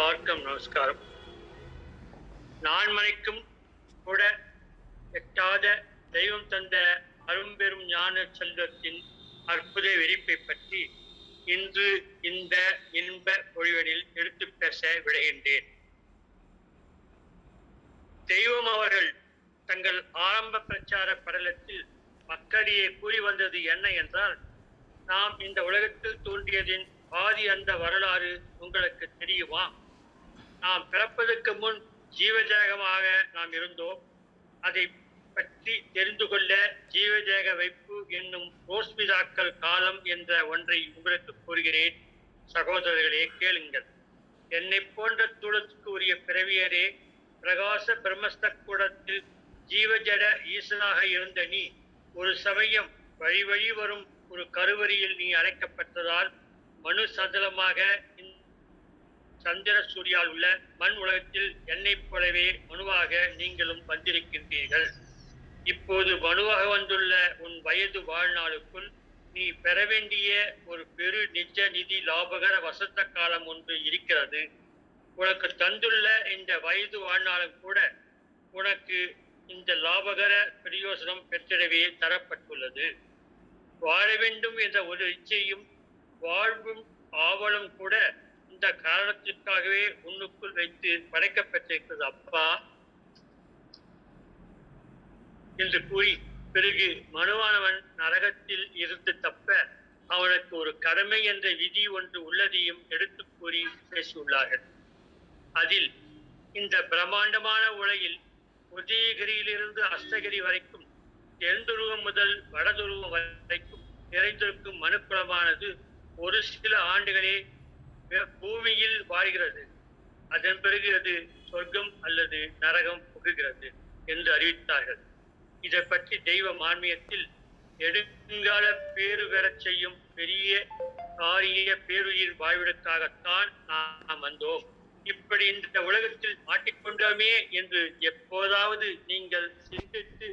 எல்லாருக்கும் நமஸ்காரம். நான் மனைக்கும் கூட எட்டாத தெய்வம் தந்த அரும்பெரும் ஞான செல்வத்தின் அற்புத விரிப்பை பற்றி இன்று இந்த இன்ப பொழிவனில் எடுத்து பேச விடுகின்றேன். தெய்வம் அவர்கள் தங்கள் ஆரம்ப பிரச்சார படலத்தில் மக்களிடையே கூறி வந்தது என்ன என்றால், நாம் இந்த உலகத்தில் தோன்றியதின் பாதி அந்த வரலாறு உங்களுக்கு தெரியுமா? நாம் பிறப்பதற்கு முன் ஜீவஜேகமாக நாம் இருந்தோம். அதை பற்றி தெரிந்து கொள்ள ஜீவஜேக வைப்பு என்னும் ரோஸ்மிதாக்கள் காலம் என்ற ஒன்றை உங்களுக்கு கூறுகிறேன். சகோதரர்களே, கேளுங்கள். என்னை போன்ற தூளத்துக்கு உரிய பிறவியரே, பிரகாச பிரம்மஸ்த கூடத்தில் ஜீவஜட ஈசனாக இருந்த நீ ஒரு சமயம் வழி வழி வரும் ஒரு கருவறையில் நீ அழைக்கப்பட்டதால் மனு சதலமாக சந்திர சூரியால் உள்ள மண் உலகத்தில் என்னைப் போலவே மனுவாக நீங்களும் வந்திருக்கின்றீர்கள். இப்போது மனுவாக வந்துள்ள உன் வயது வாழ்நாளுக்குள் நீ பெற வேண்டிய ஒரு பெரு நிஜ நிதி லாபகர வசந்த காலம் ஒன்று இருக்கிறது. உனக்கு தந்துள்ள இந்த வயது வாழ்நாளும் கூட உனக்கு இந்த லாபகர பிரயோசனம் பெற்றிடவே தரப்பட்டுள்ளது. வாழ வேண்டும் என்ற ஒரு இச்சையும் வாழ்வும் ஆவலும் கூட இந்த காரணத்திற்காகவே உன்னுக்குள் வைத்து படைக்கப்பட்டிருக்கிறது அப்பா என்று கூறி, பிறகு மனுவானவன் நரகத்தில் இருந்து தப்ப அவனுக்கு ஒரு கடமை என்ற விதி ஒன்று உள்ளதையும் எடுத்து கூறி பேசியுள்ளார்கள். அதில் இந்த பிரம்மாண்டமான உலகில் உதயகிரியிலிருந்து அஸ்தகிரி வரைக்கும், தென்துருவம் முதல் வடதுருவம் வரைக்கும் நிறைந்திருக்கும் மனுக்குலமானது ஒரு சில ஆண்டுகளே பூமியில் வாழ்கிறது. அதன் பிறகு அது சொர்க்கம் அல்லது நரகம் புகுகிறது என்று அறிவித்தார்கள். இதை பற்றி தெய்வ மான்மியத்தில் நெடுங்கால பேறு பெறச் செய்யும் பெரிய காரிய பேருயிர் வாழ்விற்காகத்தான் நாம் வந்தோம். இப்படி இந்த உலகத்தில் மாட்டிக்கொண்டோமே என்று எப்போதாவது நீங்கள் சிந்தித்து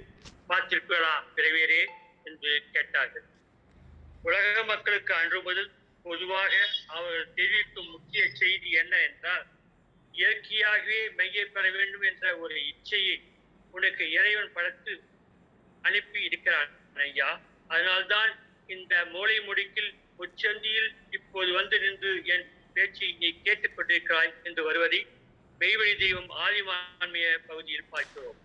பார்த்திருக்கிறா பிறவியரே என்று கேட்டார்கள். உலக மக்களுக்கு அன்று முதல் பொதுவாக அவர்கள் தெரிவிக்கும் முக்கிய செய்தி என்ன என்றால், இயற்கையாகவே மெய்யை பெற வேண்டும் என்ற ஒரு இச்சையை உனக்கு இறைவன் படைத்து அனுப்பி இருக்கிறான் ஐயா. அதனால்தான் இந்த மூளை முடுக்கில் உச்சந்தியில் இப்போது வந்து நின்று என் பேச்சை நீ கேட்டுக்கொண்டிருக்கிறாய் என்று வருவதை மெய்வழி தெய்வம் ஆதிமான்மைய பகுதியில் பார்க்கிறோம்.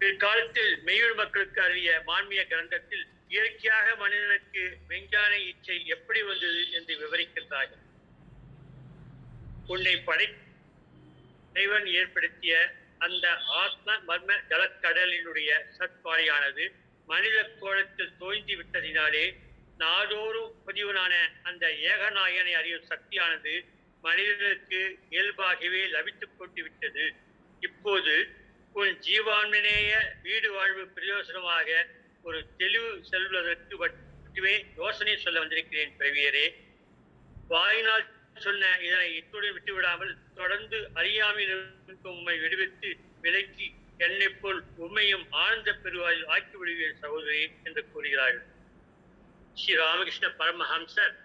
பிற்காலத்தில் மெய்வழி மக்களுக்கு அறிய மான்மிய கிரந்தத்தில் இயற்கையாக மனிதனுக்கு விஞ்ஞான இச்சை எப்படி வந்தது என்று விவரிக்கின்றார்கள். உன்னை படைவன் ஏற்படுத்திய அந்த ஆத்ம மர்ம ஜலக்கடலினுடைய சத்வாரியானது மனித கோலத்தில் தோய்ந்து விட்டதினாலே நாடோறும் பதிவனான அந்த ஏகநாயகனை அறியும் சக்தியானது மனிதனுக்கு இயல்பாகவே லபித்துக் கொண்டு விட்டது. இப்போது உன் ஜீவான்மனேய வீடு வாழ்வு பிரயோசனமாக ஒரு தெளிவு செல்வதற்கு மட்டுமே யோசனை சொல்ல வந்திருக்கிறேன் பிறவியரே. வாயினால் சொன்ன இதனை இத்துடன் விட்டுவிடாமல் தொடர்ந்து அறியாமல் இருக்கும் உண்மை விடுவித்து விலக்கி என்னை போல் உண்மையும் ஆனந்த பெருவாயில் ஆக்கி விடுவீர் சகோதரி என்று கூறுகிறார்கள். ஸ்ரீ ராமகிருஷ்ண பரமஹம்சர்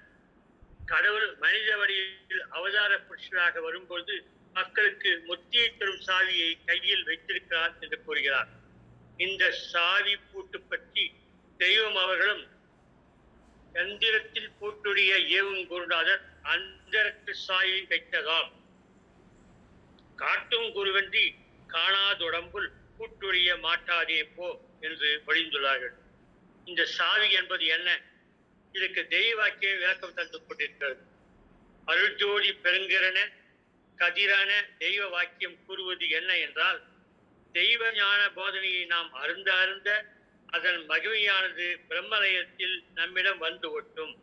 கடவுள் மனித வடிவில் அவதார புருஷராக வரும்போது மக்களுக்கு முத்தியை தரும் சாவியை கையில் வைத்திருக்கிறார் என்று கூறுகிறார். இந்த சாவி பூட்டு பற்றி தெய்வம் அவர்களும் எந்திரத்தில் பூட்டுடைய ஏவும் குருநாதர் அந்தரத்து சாவி வைத்ததாம். காட்டும் குருவன்றி காணாதொடம்புல் பூட்டுடைய மாட்டாதே போ என்று வழிந்துள்ளார்கள். இந்த சாவி என்பது என்ன? இதற்கு தெய்வ வாக்கிய விளக்கம் தந்து கொண்டிருக்கிறது. அருள்ஜோடி பெருங்கரன கதிரான தெய்வ வாக்கியம் கூறுவது என்ன என்றால், தெய்வ ஞான போதனையை நாம் அருந்த அதன் மகிமையானது பிரம்மலயத்தில் நம்மிடம் வந்து ஒட்டும்.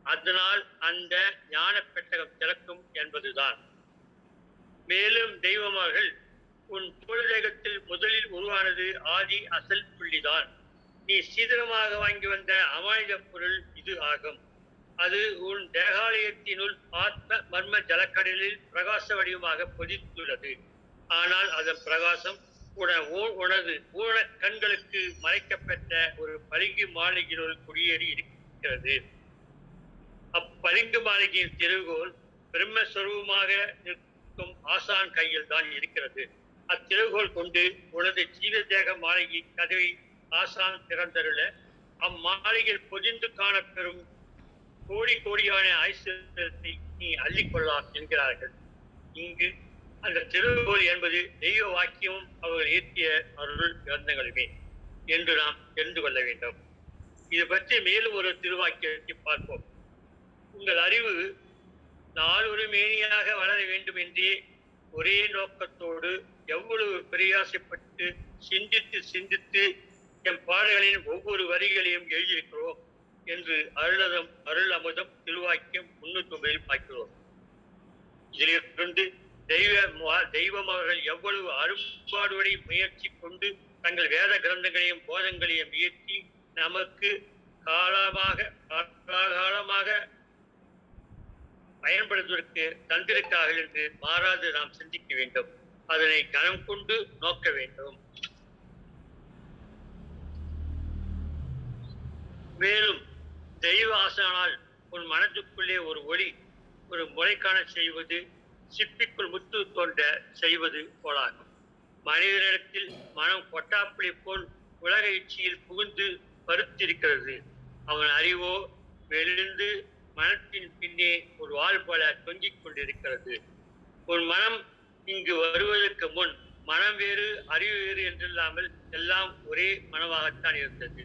அதனால் அந்த ஞான பெட்டகம் திறக்கும் என்பதுதான். மேலும் தெய்வமார்கள் உன் தொழிலகத்தில் முதலில் உருவானது ஆதி அசல் புள்ளிதான். நீ சீதனமாக வாங்கி வந்த அமானித பொருள் இது ஆகும். அது உன் தேகாலயத்தினுள் ஆத்ம மர்ம ஜலக்கடலில் பிரகாச வடிவமாக பொதித்துள்ளது. ஆனால் அதன் பிரகாசம் உனது ஊன கண்களுக்கு மறைக்கப்பட்ட ஒரு பளிங்கு மாளிகையில் குடியேறி இருக்கிறது. அப்பளிங்கு மாளிகையின் திருகோள் பிரம்மஸ்வரூபமாக நிற்கும் ஆசான் கையில் தான் இருக்கிறது. அத்திருகோள் கொண்டு உனது ஜீவதேக மாளிகை கதவை ஆசான் திறந்தருள அம்மாளிகையில் பொதிந்து காணப்பெறும் கோடி கோடியான ஐஸ்வர்யத்தை நீ அள்ளிக்கொள்ளலாம் என்கிறார்கள். இங்கு அந்த திருகோள் என்பது தெய்வ வாக்கியமும் அவர்கள் இயற்றிய அருள் கிரந்தங்களுமே என்று நாம் தெரிந்து கொள்ள வேண்டும். இது பற்றி மேலும் ஒரு திருவாக்கியத்தை பார்ப்போம். உங்கள் அறிவு நாளொரு மேனியாக வளர வேண்டும் என்றே ஒரே நோக்கத்தோடு எவ்வளவு பிரயாசப்பட்டு சிந்தித்து சிந்தித்து எம் பாடல்களின் ஒவ்வொரு வரிகளையும் எழுதியிருக்கிறோம் என்று அருள் அமுதம் திருவாக்கியம் 309 பார்க்கிறோம். இதிலிருந்து தெய்வம் அவர்கள் எவ்வளவு அரும்பாடுவரை முயற்சி கொண்டு தங்கள் வேத கிரந்தங்களையும் போதங்களையும் இயற்றி நமக்கு காலகாலமாக பயன்படுத்துவதற்கு தந்திருக்கார்கள் என்று மாறாது நாம் சிந்திக்க வேண்டும். அதனை கனம் கொண்டு நோக்க வேண்டும். மேலும் தெய்வ ஆசானால் உன் மனதுக்குள்ளே ஒரு ஒளி ஒரு முளைக்காண செய்வது சிப்பிக்குள் முத்து தோன்ற செய்வது போலாகும். மனிதனிடத்தில் மனம் கொட்டாப்பிளை போல் உலக இச்சையில் புகுந்து பருத்திருக்கிறது. அவன் அறிவோ வெளிந்து மனத்தின் பின்னே ஒரு வாள் போல தொங்கிக் கொண்டிருக்கிறது. உன் மனம் இங்கு வருவதற்கு முன் மனம் வேறு அறிவு வேறு என்றில்லாமல் எல்லாம் ஒரே மனமாகத்தான் இருந்தது.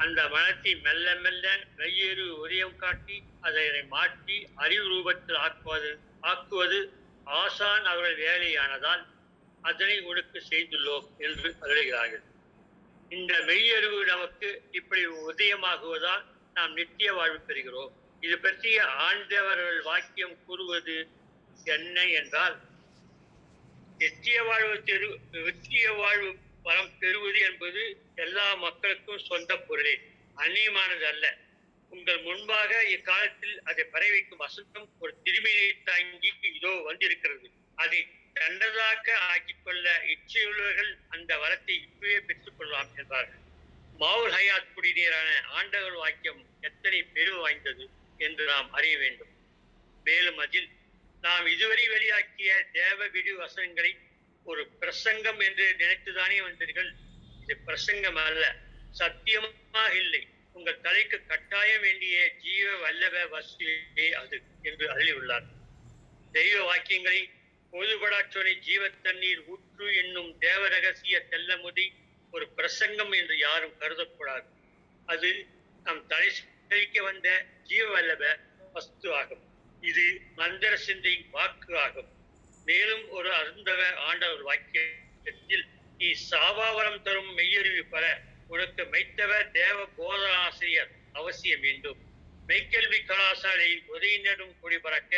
அந்த மனத்தை மெல்ல மெல்ல மெய்யேறு உதயம் காட்டி அதனை மாற்றி அறிவு ரூபத்தில் ஆக்குவது ஆசான் அவர்கள் வேலையானதால் அதனை உனக்கு செய்துள்ளோம் என்று அருளுகிறார்கள். இந்த மெய்யறிவு நமக்கு இப்படி உதயமாகுவதால் நாம் நித்திய வாழ்வு பெறுகிறோம். இது பற்றிய ஆண்டவர்கள் வாக்கியம் கூறுவது என்ன என்றால், நித்திய வாழ்வு பலம் பெறுவது என்பது எல்லா மக்களுக்கும் சொந்த பொருளே, அந்நியமானது அல்ல. உங்கள் முன்பாக இக்காலத்தில் அதை பரவிக்கும் வசந்தம் ஒரு திருமையை தாங்கி இதோ வந்திருக்கிறது. அதை தண்டதாக ஆக்கிக் கொள்ள இச்சையுள்ளவர்கள் அந்த வரத்தை இப்பவே பெற்றுக் கொள்ளலாம் என்றார்கள். மாவுல் ஹயாத் குடிநீரான ஆண்டவர் வாக்கியம் எத்தனை பெருமை வாய்ந்தது என்று நாம் அறிய வேண்டும். மேலும் அதில் நாம் இதுவரை வெளியாக்கிய தேவ விடு வசனங்களை ஒரு பிரசங்கம் என்று நினைத்துதானே வந்தீர்கள். இது பிரசங்கம் அல்ல, சத்தியமாக இல்லை. உங்கள் தலைக்கு கட்டாய வேண்டிய ஜீவ வல்லவ வசதியே அது என்று அருளியுள்ளார். தெய்வ வாக்கியங்களை பொதுபடாச்சொலை ஜீவ தண்ணீர் ஊற்று என்னும் தேவ ரகசிய தெல்லமுதி ஒரு பிரசங்கம் என்று யாரும் கருதக்கூடாது. அது நம் தலை சிரிக்க வந்த ஜீவ வல்லவ வஸ்து ஆகும். இது மந்திர சிந்தை வாக்கு ஆகும். மேலும் ஒரு அருந்தவ ஆண்டவர் வாக்கியத்தில் நீ சாவாவரம் தரும் மெய்யறிவு பெற உனக்கு மெய்த்தவ தேவ போத ஆசிரியர் அவசியம் வேண்டும். மெய்க்கல்வி கலாசாலையில் உதய நடும் கொடி பறக்க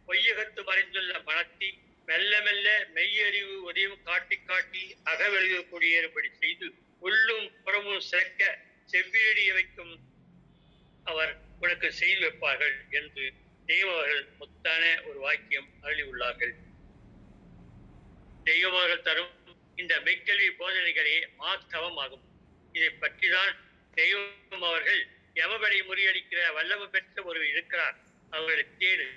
பொய்யகத்து மறைந்துள்ள மனத்தை மெல்ல மெல்ல மெய்யறிவு உதயம் காட்டி காட்டி அகவெளிவு குடியேறும்படி செய்து உள்ளும் புறமும் சிறக்க செவ்வியடிய வைக்கும் அவர் உனக்கு செய்து வைப்பார்கள் என்று தெய்வர்கள் முத்தான ஒரு வாக்கியம் அருளியுள்ளார்கள். தெய்வர்கள் தரும் இந்த மெய்க்கல்வி போதனைகளே மாத்தவம் ஆகும். இதை பற்றிதான் தெய்வம் அவர்கள் யமபடை முறியடிக்கிற வல்லமை பெற்ற ஒரு இருக்கிறார், அவர்களை தேடு,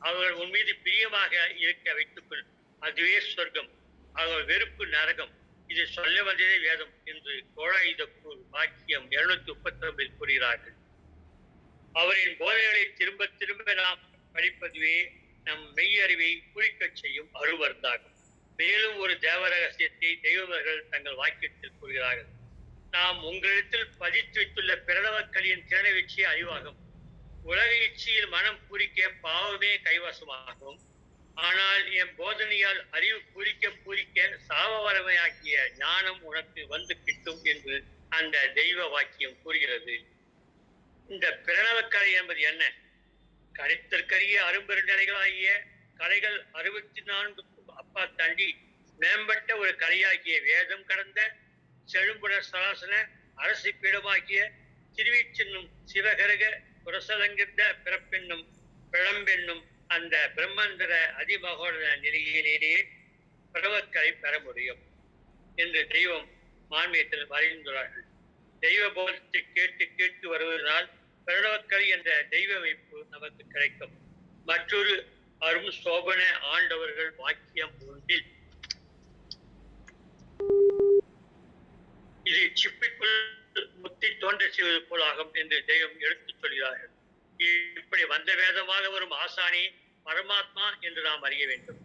அவர்கள் உன் மீது பிரியமாக இருக்க வைத்துக்கொள், அதுவே சொர்க்கம், அவர்கள் வெறுப்பு நரகம், இது சொல்ல வந்ததே வேதம் என்று கோழாயுதக்கூர் வாக்கியம் 239 கூறுகிறார்கள். அவரின் போதனைகளை திரும்ப திரும்ப நாம் படிப்பதுவே நம் மெய்யறிவை குறிக்கச் செய்யும் அருவருந்தாகும். மேலும் ஒரு தேவ ரகசியத்தை தெய்வர்கள் தங்கள் வாக்கியத்தில் கூறுகிறார்கள். நாம் உங்களிடத்தில் பதித்து வைத்துள்ள பிரணவக்களியின் திறனை வச்சு அறிவாகும். உலக இச்சையில் மனம் பூரிக்க பாவமே கைவசமாகும். ஆனால் என் போதனையால் அறிவு பூரிக்க சாவவரமையாகிய ஞானம் உனக்கு வந்து கிட்டும் என்று அந்த தெய்வ வாக்கியம் கூறுகிறது. இந்த பிரணவக்கலை என்பது என்ன? கரைத்தற்கரிய அரும்பெருநிலைகளாகிய கலைகள் 64 அப்பா தாண்டி மேம்பட்ட ஒரு கலையாகிய வேதம் கடந்த செழும்புட சராசன அரசு பீடமாகிய திருவிச்சென்னும் சிவகரக புரசலங்கிருந்த பிறப்பென்னும் பிழம்பென்னும் அந்த பிரம்மந்தர அதிமகோட நிலையிலேயே பிரணவக்கலை பெற முடியும் என்று தெய்வம் மான்மியத்தில் வரைந்துள்ளார்கள். தெய்வ போதத்தை கேட்டு கேட்டு வருவதனால் பிரணவக்கலை என்ற தெய்வ அமைப்பு நமக்கு கிடைக்கும். மற்றொரு அரும் சோபன ஆண்டவர்கள் வாக்கியம் ஒன்றில் இது சிப்பிக்குள் முத்தி தோன்ற செய்வது போலாகும் என்று தெய்வம் எடுத்துச் சொல்கிறார்கள். இப்படி வந்த வேதமாக வரும் ஆசானி பரமாத்மா என்று நாம் அறிய வேண்டும்.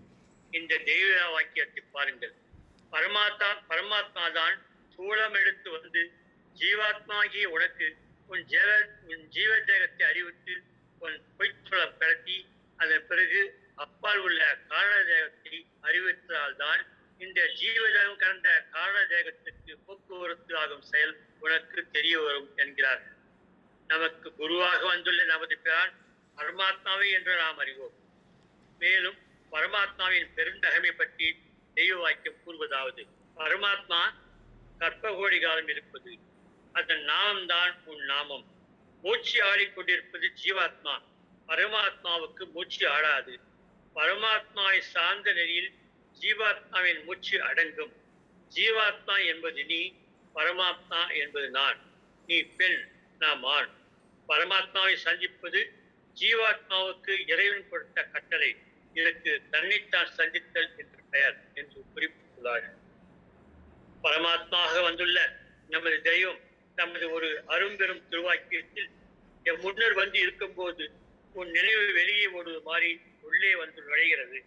இந்த தெய்வ வாக்கியத்தை பாருங்கள். பரமாத்மா தான் சூலம் எடுத்து வந்து ஜீவாத்மாகிய உனக்கு உன் ஜீவ தேகத்தை அறிவித்து உன் பொய்ச்சூலம் பிறத்தி அதன் பிறகு அப்பால் உள்ள காரண தேகத்தை அறிவித்தால்தான் இந்த ஜீவதேகம் கடந்த காரண தேகத்திற்கு போக்குவரத்து ஆகும் செயல் உனக்கு தெரிய வரும் என்கிறார்கள். நமக்கு குருவாக வந்துள்ள நமது பிரான் பரமாத்மாவை என்று நாம் அறிவோம். மேலும் பரமாத்மாவின் பெருந்தகமை பற்றி தெய்வ வாக்கியம் கூறுவதாவது: பரமாத்மா கற்பகோடி காலம் இருப்பது, அதன் நாமம்தான் உன் நாமம். மூச்சு ஆடிக்கொண்டிருப்பது ஜீவாத்மா. பரமாத்மாவுக்கு மூச்சு ஆடாது. பரமாத்மாவை சார்ந்த நெறியில் ஜீவாத்மாவின் மூச்சு அடங்கும். ஜீவாத்மா என்பது நீ, பரமாத்மா என்பது நான். நீ பெண், நாம் ஆண். பரமாத்மாவை சந்திப்பது ஜீவாத்மாவுக்கு இறைவன் கொடுத்த கட்டளை. இதற்கு தன்னைத்தான் சந்தித்தல் என்று பெயர் என்று குறிப்பிட்டுள்ளார்கள். பரமாத்மாக வந்துள்ள நமது தெய்வம் நமது ஒரு அரும்பெரும் திருவாக்கியத்தில் என் முன்னர் வந்து இருக்கும் போது உன் நினைவு வெளியே ஓடுவது மாறி உள்ளே வந்து நுழைகிறது.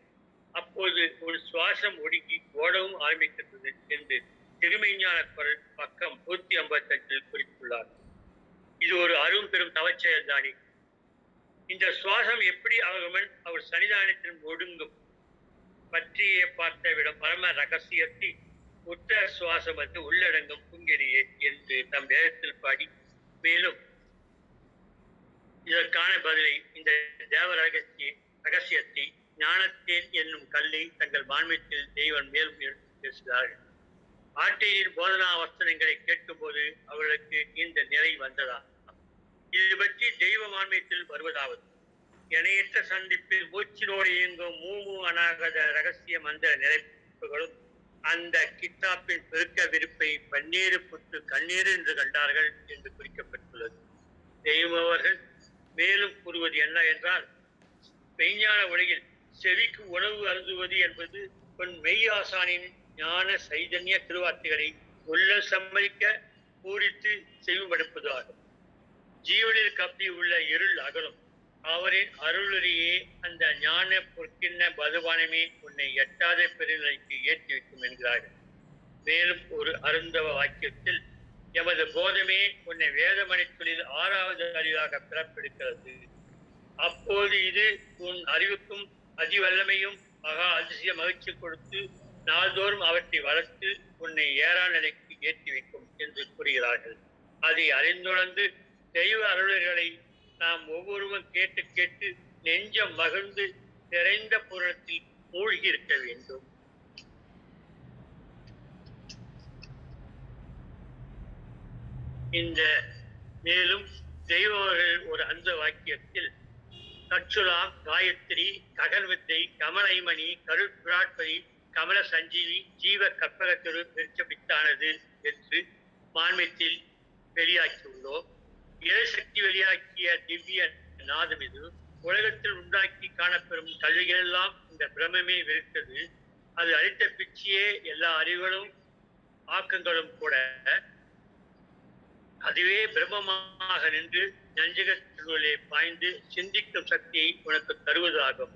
அப்போது ஒரு சுவாசம் ஒடுங்கி ஓடவும் ஆரம்பிக்கின்றது என்று திருமெய்ஞான குரல் பக்கம் 155 குறித்துள்ளார். இது ஒரு அரும் பெரும் தவச்செயல் தானே. இந்த சுவாசம் எப்படி அவர் சன்னிதானத்தில் ஒடுங்கும் பற்றியே பார்த்த விட பரம ரகசியத்தை உத்த சுவாசம் வந்து உள்ளடங்கும் புங்கிரியே என்று நம் வேதத்தில் பாடி, மேலும் இதற்கான பதிலை இந்த தேவ ரகசியத்தை ஞானத்தேன் என்னும் கல்லை தங்கள் மான்மத்தில் தெய்வன் மேலும் எடுத்து பேசுகிறார்கள். ஆட்டையின் போதனா வசனங்களை கேட்கும் போது அவர்களுக்கு இந்த நிலை வந்ததா? இது பற்றி தெய்வ மான்மத்தில் வருவதாவது: இணையற்ற சந்திப்பில் மூச்சினோடு இயங்கும் மூமு அநாகத ரகசிய மந்திர நிலைப்புகளும் அந்த கித்தாப்பின் பெருக்க விருப்பை பன்னீரு புத்து கண்ணீர் என்று கண்டார்கள் என்று குறிக்கப்பட்டுள்ளது. தெய்வம் அவர்கள் மேலும் கூறுவது என்ன என்றால், மெய்ஞான உலகில் செவிக்கு உணவு அருந்துவது என்பது உன் மெய் ஆசானின் ஞான சைதன்ய திருவார்த்தைகளை உள்ள சம்மதிக்க பூரித்து செய்வப்படுப்பது ஆகும். ஜீவனில் கப்பி உள்ள இருள் அகலும். அவரின் அருளறியே அந்த ஞான பொற்கின்ன பதுவானமே உன்னை எட்டாத பெருநிலைக்கு ஏற்றி வைக்கும் என்கிறார்கள். மேலும் ஒரு அருந்தவ வாக்கியத்தில், எமது போதமே உன்னை வேதமணித்துளில் 6வது அறிவாக பிறப்பெடுக்கிறது. அப்போது இது உன் அறிவுக்கும் அதிவல்லமையும் மகா அதிசய மகிழ்ச்சி கொடுத்து நாள்தோறும் அவற்றை வளர்த்து உன்னை ஏறா நிலைக்கு ஏற்றி வைக்கும் என்று கூறுகிறார்கள். அதை அறிந்துணர்ந்து தெய்வ அருளர்களை நாம் ஒவ்வொருவரும் கேட்டு கேட்டு நெஞ்சம் மகிழ்ந்து நிறைந்த புறத்தில் மூழ்கி இருக்க வேண்டும். இந்த மேலும் தெய்வர்கள் ஒரு அந்த வாக்கியத்தில் கச்சுலாம், காயத்ரி, ககன்வித்தை, கமலைமணி, கருட்பிராட்பதி, கமல சஞ்சீவி, ஜீவ கற்பகத்திரு விருட்சபித்தானது என்று மான்மத்தில் வெளியாக்கியுள்ளோம். இறைசக்தி வெளியாக்கிய திவ்ய நாதம் இது. உலகத்தில் உண்டாக்கி காணப்பெறும் கல்விகளெல்லாம் இந்த பிரம்மே விரித்தது. அது அளித்த பிச்சியே எல்லா அறிவுகளும் ஆக்கங்களும் கூட. அதுவே பிரம்மமாக நின்று நஞ்சகத்திலே பாய்ந்து சிந்திக்கும் சக்தியை உனக்கு தருவதாகும்.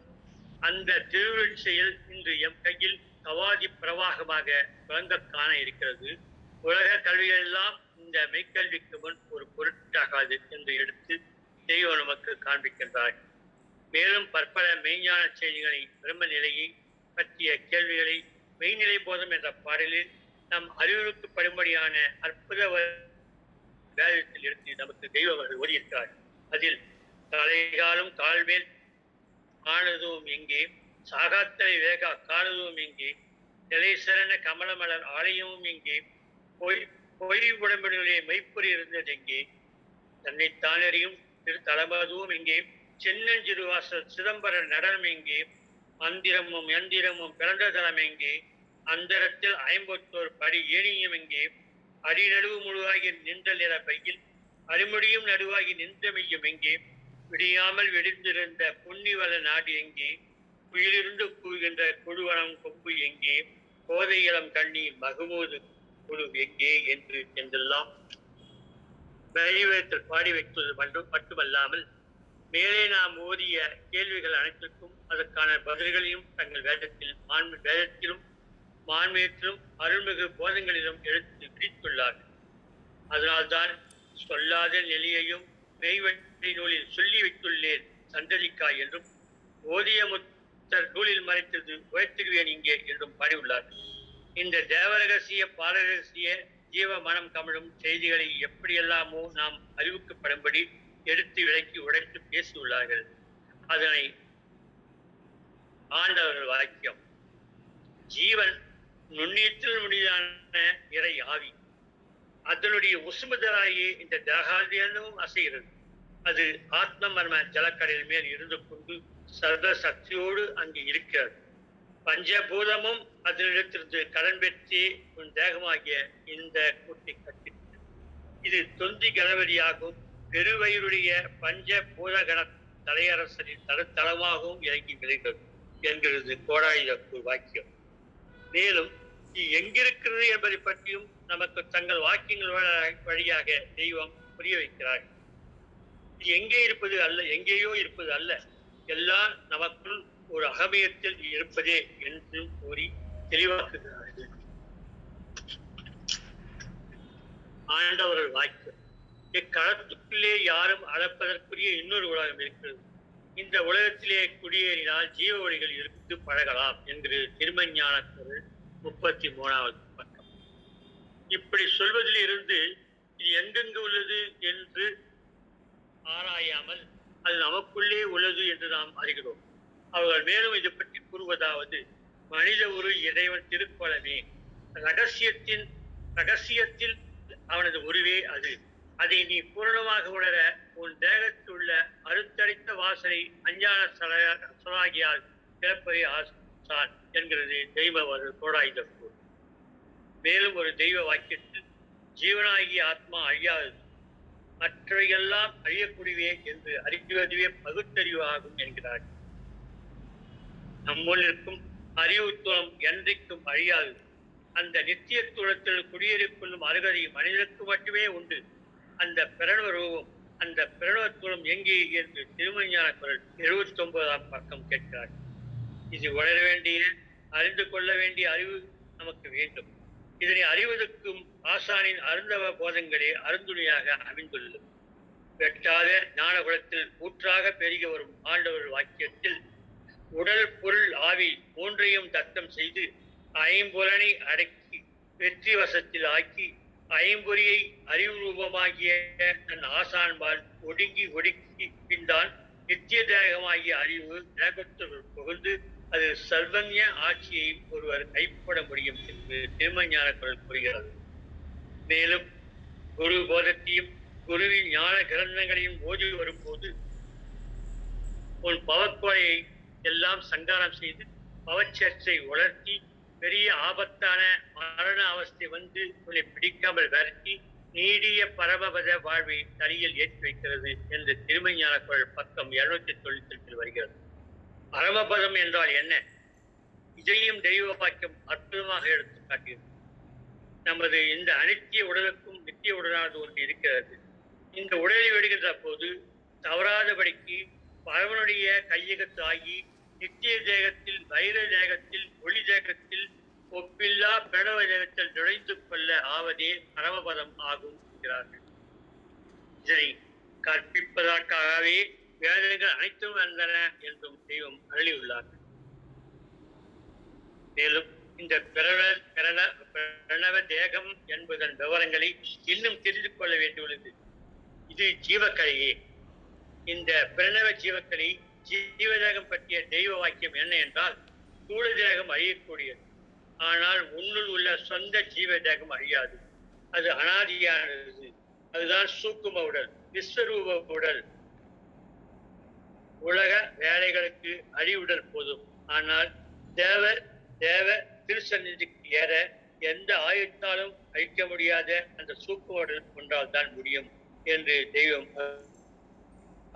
அந்த திருவெட்சையில் இன்று எம் கையில் கவாதி பிரவாகமாக விளங்க காண இருக்கிறது. உலக கல்விகள் எல்லாம் இந்த மெய்க்கல்விக்கு முன் ஒரு பொருட்டாகாது என்று எடுத்து தெய்வம் நமக்கு காண்பிக்கின்றார். மேலும் பற்பல மெய்ஞான செய்திகளை, பிரம்ம நிலையை பற்றிய கேள்விகளை மெய்நிலை போதம் என்ற பாடலில் நம் அறிவுக்கு படும்படியான அற்புத வேதத்தில் எடுத்து நமக்கு தெய்வங்கள் ஓதியிருக்கிறார். அதில் தலைகாலும் கால்மேல் காணதும் எங்கே, சாகாத்தலை வேகா காணதும் எங்கே, நிலைசரண கமலமலர் ஆலயமும் எங்கே, பொய் உடம்பினுடைய மெய்ப்பொறி இருந்தது எங்கே, தன்னைத்தானறியும் திரு தலமதுவும் எங்கே, சின்னஞ்சிறுவாசல் சிதம்பர நடனம் எங்கே, மந்திரமும் யந்திரமும் பிறந்த தலம் எங்கே, அந்தரத்தில் 51 படி ஏனியும் எங்கே, அடிநடுவு முழுவாகி நின்ற நிற பையில் அடிமுடியும் நடுவாகி நின்ற மெய்யும் எங்கே, விடியாமல் வெடிந்திருந்த புன்னிவள நாடு எங்கே, குயிலிருந்து கூறுகின்ற குழுவனம் கொம்பு எங்கே, கோதை இளம் கண்ணி மகுமூது குழு எங்கே என்றெல்லாம் மெய்வேதத்தில் பாடி வைப்பது மட்டுமல்லாமல் மேலே நாம் ஓதிய கேள்விகள் அனைத்திற்கும் அதற்கான பதில்களையும் தங்கள் வேதத்திலும் மான்மியத்திலும் அருள்மிகு போதங்களிலும் எடுத்து பிடித்துள்ளார்கள். அதனால்தான் சொல்லாத நெறியையும் மெய்வழி நூலில் சொல்லி வைத்துள்ளேன் சந்ததிக்காய் என்றும், ஓதிய முத்தர் நூலில் மறைத்தது உயர்த்திடுவேன் இங்கே என்றும் பாடியுள்ளார்கள். இந்த தேவரகசிய பாரரகசிய ஜீவ மனம் கமழும் செய்திகளை எப்படியெல்லாமோ நாம் அறிவிக்கப்படும்படி எடுத்து விளக்கி உடைத்து பேசியுள்ளார்கள். அதனை ஆண்டவர்கள் வாக்கியம். ஜீவன் நுண்ணீற்றில் முடிதான இறை ஆவி. அதனுடைய உசுமுதராயே இந்த தேகாதியமும் அசைகிறது. அது ஆத்ம மர்ம ஜலக்கரையின் மேல் இருந்து கொண்டு சர்வ சக்தியோடு அங்கு இருக்கிறது. பஞ்சபூதமும் அதனிடத்திலிருந்து கடன் பெற்று உன் தேகமாகிய இந்த கூட்டை கட்டிற்று. இது தொந்தி கணவதியாகவும் பெருவயிறுடைய பஞ்ச பூதகண தலையரசரின் தளமாகவும் இறங்கி விளைகிறது என்கிறது கோடாயுத வாக்கியம். மேலும் இது எங்கிருக்கிறது என்பதை பற்றியும் நமக்கு தங்கள் வாக்கியங்கள் வழியாக தெய்வம் புரிய வைக்கிறார்கள். இது எங்கே இருப்பது அல்ல, எங்கேயோ இருப்பது அல்ல, எல்லாம் நமக்குள் ஒரு அகமயத்தில் இருப்பதே என்று கூறி தெளிவாக்குகிறார்கள். ஆண்டவர்கள் வாக்கியம். இக்களத்துக்குள்ளே யாரும் அளப்பதற்குரிய இன்னொரு உலகம் இருக்கிறது. இந்த உலகத்திலே குடியேறினால் ஜீவ ஒளிகள் இருந்து பழகலாம் என்று திருமஞான குறள் 33வது பக்கம். இப்படி சொல்வதில் இருந்து இது எங்கெங்கு உள்ளது என்று ஆராயாமல் அது நமக்குள்ளே உள்ளது என்று நாம் அறிகிறோம். அவர்கள் மேலும் இதை பற்றி கூறுவதாவது: மனித ஒரு இறைவன் திருக்கோலமே, ரகசியத்தில் அவனது உருவே அது. அதை நீ பூரணமாக உணர உன் தேகத்தில் உள்ள அறுத்தடைத்த வாசலை அஞ்ஞான சொலாகியால் திறப்பதை ஆசான் என்கிறது தெய்வ கோடாயுத கூறு. மேலும் ஒரு தெய்வ வாக்கியத்தில் ஜீவனாகிய ஆத்மா அழியாதது, மற்றவையெல்லாம் அழியக்கூடியவே என்று அறிவதுவே பகுத்தறிவு ஆகும் என்கிறார். நம்முள் இருக்கும் அறிவுத்துவம் என்றைக்கும் அழியாது. அந்த நித்தியத்துவத்தில் குடியேறிக் கொள்ளும் அருகதை மனிதனுக்கு மட்டுமே உண்டு. அந்த பிரணவ ரூபம், அந்த பிரணவத்துவம் எங்கே என்று திருமஞான குறள் 79ஆம் பக்கம் கேட்கிறார். இது வளர வேண்டிய, அறிந்து கொள்ள வேண்டிய அறிவு நமக்கு வேண்டும். இதனை அறிவதற்கும் ஆசானின் அருந்தவ போதங்களே அருந்துணையாக அமைந்துள்ளது. வெட்டாத ஞானகுலத்தில் ஊற்றாக பெருகி வரும் ஆண்டவர் வாக்கியத்தில் உடல் பொருள் ஆவி மூன்றையும் தத்தம் செய்து ஐம்புலனை அடக்கி வெற்றி வசத்தில் ஆக்கி ஐம்பொறியை அறிவு ரூபமாகிய தன் ஆசான்பால் ஒடுக்கி பின்தான் நித்திய தேகமாகிய அறிவு தேகத்துள் புகுந்து அது சர்வஞ ஆட்சியை ஒருவர் கைப்பட முடியும் என்று திருமஞான குறள் கூறுகிறது. மேலும் குரு போதத்தையும் குருவின் ஞான கிரந்தங்களையும் ஓதி வரும்போது உன் பவக்கோயை எல்லாம் சங்காரம் செய்து பவச்சர்ச்சை உலர்த்தி பெரிய ஆபத்தான மரண அவஸ்தை வந்து உன்னை பிடிக்காமல் விரட்டி நீடிய பரமபத வாழ்வை தனியில் ஏற்றி வைக்கிறது என்று திருமஞான குறள் பக்கம் 298 வருகிறது. பரமபதம் என்றால் என்ன? இதையும் தெய்வ வாக்கியம் அற்புதமாக எடுத்து காட்டுகிறது. நமது இந்த அனித்திய உடலுக்கும் நித்திய உடலானது ஒன்று இருக்கிறது. இந்த உடலை விடுகின்ற போது தவறாதபடிக்கு பரவனுடைய கையகத்து ஆகி நித்திய தேகத்தில், வைர தேகத்தில், ஒளி தேகத்தில், ஒப்பில்லா பிரணவ தேகத்தில் நுழைந்து கொள்ள ஆவதே பரமபதம் ஆகும் என்கிறார்கள். இதனை கற்பிப்பதற்காகவே வேதங்கள் அனைத்தும் வந்தன என்றும் தெய்வம் அருளியுள்ளார்கள். மேலும் இந்த பிரணவ தேகம் என்பதன் விவரங்களை இன்னும் தெரிந்து கொள்ள வேண்டியுள்ளது. இது ஜீவக்கலையே. இந்த பிரணவ ஜீவக்கலை ஜீவதேகம் பற்றிய தெய்வ வாக்கியம் என்ன என்றால், ஸ்தூல தேகம் அழியக்கூடியது, ஆனால் உன்னுள் உள்ள சொந்த ஜீவ தேகம் அழியாது. அது அனாதியானது. அதுதான் சூக்கும உடல், விஸ்வரூப உடல். உலக வேலைகளுக்கு அழிவுடல் போதும். ஆனால் தேவ திருச்சன்னிதிக்கு ஏற எந்த ஆயுத்தாலும் அழிக்க முடியாத அந்த சூக்கும உடல் கொண்டால் தான் முடியும் என்று தெய்வம்.